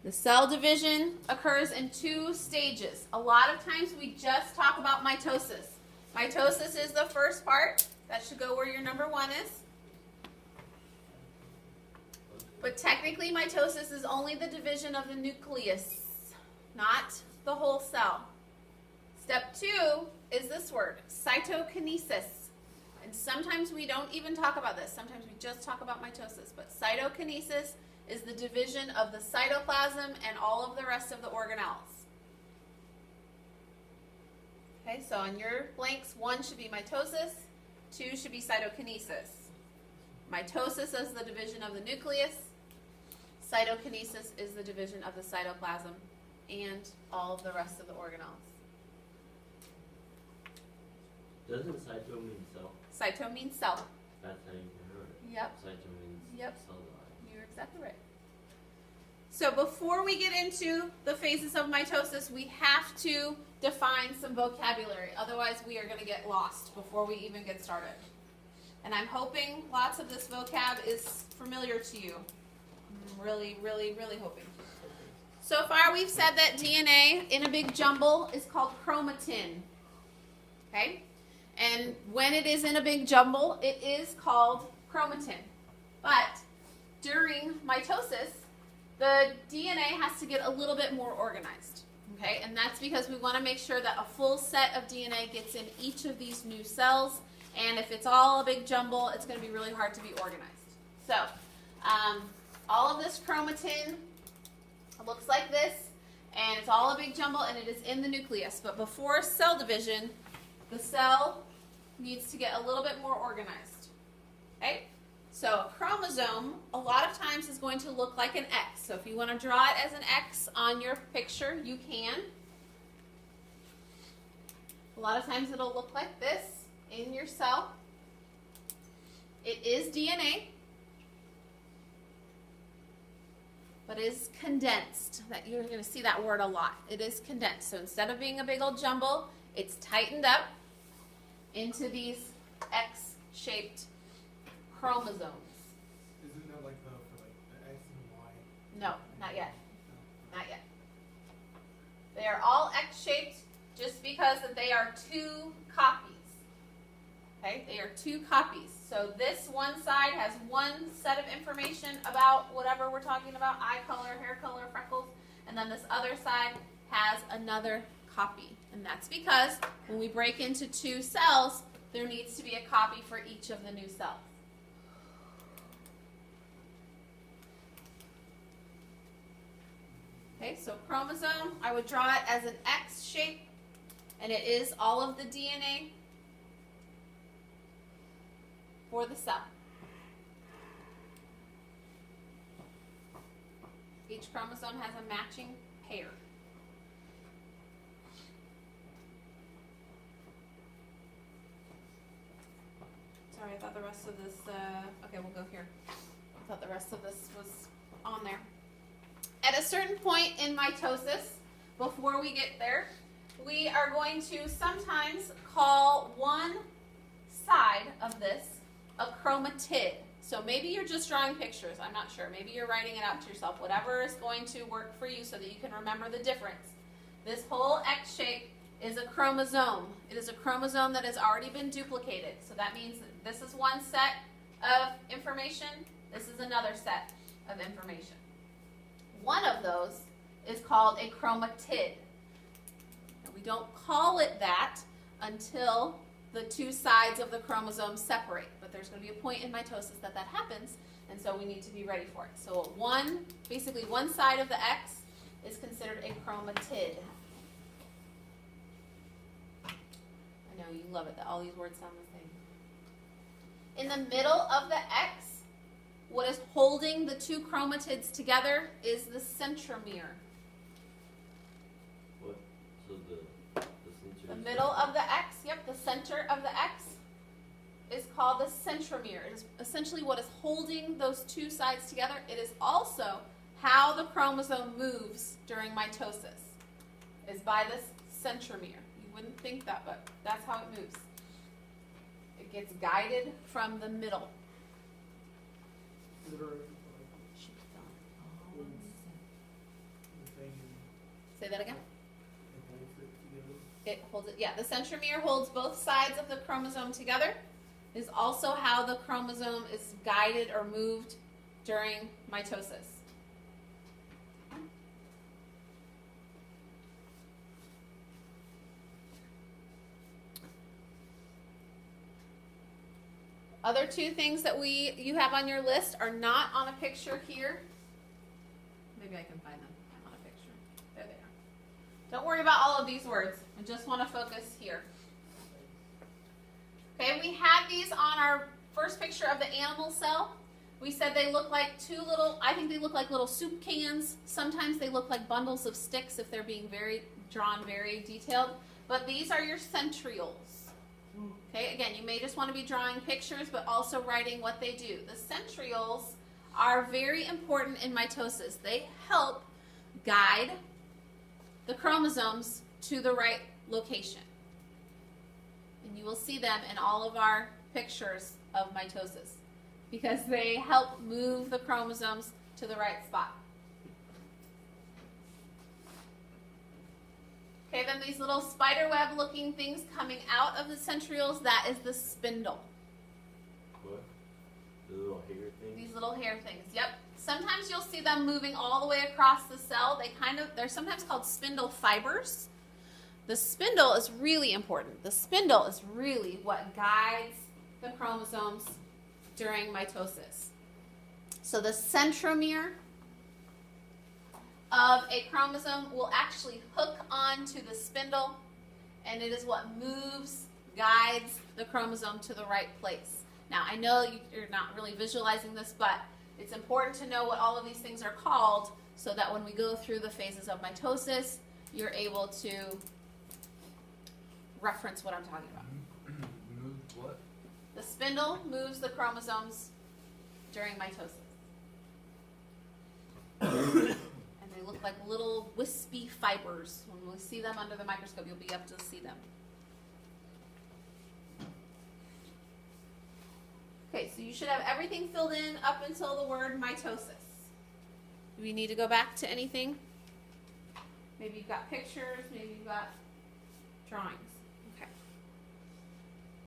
The cell division occurs in 2 stages. A lot of times we just talk about mitosis. Mitosis is the first part. That should go where your number 1 is. But technically mitosis is only the division of the nucleus, not the whole cell. Step 2 is this word, cytokinesis. And sometimes we don't even talk about this. Sometimes we just talk about mitosis. But cytokinesis is the division of the cytoplasm and all of the rest of the organelles. Okay, so on your blanks, 1 should be mitosis, 2 should be cytokinesis. Mitosis is the division of the nucleus. Cytokinesis is the division of the cytoplasm and all of the rest of the organelles. Doesn't cyto mean cell? Cyto means cell. That's how you can hear it. Yep. Cyto means cell line. You're exactly right. So before we get into the phases of mitosis, we have to define some vocabulary. Otherwise, we are going to get lost before we even get started. And I'm hoping lots of this vocab is familiar to you. I'm really, really, really hoping. So far, we've said that DNA in a big jumble is called chromatin. Okay? And when it is in a big jumble, it is called chromatin. But during mitosis, the DNA has to get a little bit more organized. Okay? And that's because we want to make sure that a full set of DNA gets in each of these new cells. And if it's all a big jumble, it's going to be really hard to be organized. So, all of this chromatin looks like this, and it's all a big jumble, and it is in the nucleus. But before cell division, the cell needs to get a little bit more organized. Okay? So a chromosome, a lot of times, is going to look like an X. So if you want to draw it as an X on your picture, you can. A lot of times it'll look like this in your cell. It is DNA, but it is condensed. That you're going to see that word a lot. It is condensed. So instead of being a big old jumble, it's tightened up into these X-shaped chromosomes. Isn't that like the X and Y? No, not yet. Not yet. They are all X-shaped just because they are 2 copies. Okay, they are 2 copies. So this one side has one set of information about whatever we're talking about, eye color, hair color, freckles, and then this other side has another copy. And that's because when we break into 2 cells, there needs to be a copy for each of the new cells. Okay, so chromosome, I would draw it as an X shape, and it is all of the DNA for the cell. Each chromosome has a matching pair. Sorry, I thought the rest of this, okay, we'll go here. I thought the rest of this was on there. At a certain point in mitosis, before we get there, we are going to sometimes call one side of this a chromatid. So maybe you're just drawing pictures, I'm not sure. Maybe you're writing it out to yourself. Whatever is going to work for you so that you can remember the difference. This whole X shape is a chromosome. It is a chromosome that has already been duplicated. So that means that this is one set of information. This is another set of information. One of those is called a chromatid. And we don't call it that until the 2 sides of the chromosome separate. But there's going to be a point in mitosis that that happens, and so we need to be ready for it. So basically one side of the X is considered a chromatid. I know you love it that all these words sound the same. In the middle of the X, what is holding the 2 chromatids together is the centromere. What? So the center. The middle of the X, yep, the center of the X is called the centromere. It is essentially what is holding those 2 sides together. It is also how the chromosome moves during mitosis, is by this centromere. You wouldn't think that, but that's how it moves. It gets guided from the middle. Is there Say that again. It holds it together. It holds it, yeah, the centromere holds both sides of the chromosome together. It is also how the chromosome is guided or moved during mitosis. Other two things that you have on your list are not on a picture here. Maybe I can find them on a picture. There they are. Don't worry about all of these words. I just want to focus here. Okay, we had these on our first picture of the animal cell. We said they look like I think they look like little soup cans. Sometimes they look like bundles of sticks if they're being drawn very detailed. But these are your centrioles. Okay, again, you may just want to be drawing pictures, but also writing what they do. The centrioles are very important in mitosis. They help guide the chromosomes to the right location. And you will see them in all of our pictures of mitosis because they help move the chromosomes to the right spot. Okay, then these little spider web looking things coming out of the centrioles, that is the spindle. What? The little hair thing? These little hair things, yep. Sometimes you'll see them moving all the way across the cell. They're sometimes called spindle fibers. The spindle is really important. The spindle is really what guides the chromosomes during mitosis. So the centromere of a chromosome will actually hook onto the spindle, and it is what guides the chromosome to the right place. Now, I know you're not really visualizing this, but it's important to know what all of these things are called so that when we go through the phases of mitosis, you're able to reference what I'm talking about. Move what? The spindle moves the chromosomes during mitosis. And they look like little wispy fibers. When we see them under the microscope, you'll be able to see them. Okay, so you should have everything filled in up until the word mitosis. Do we need to go back to anything? Maybe you've got pictures, maybe you've got drawings.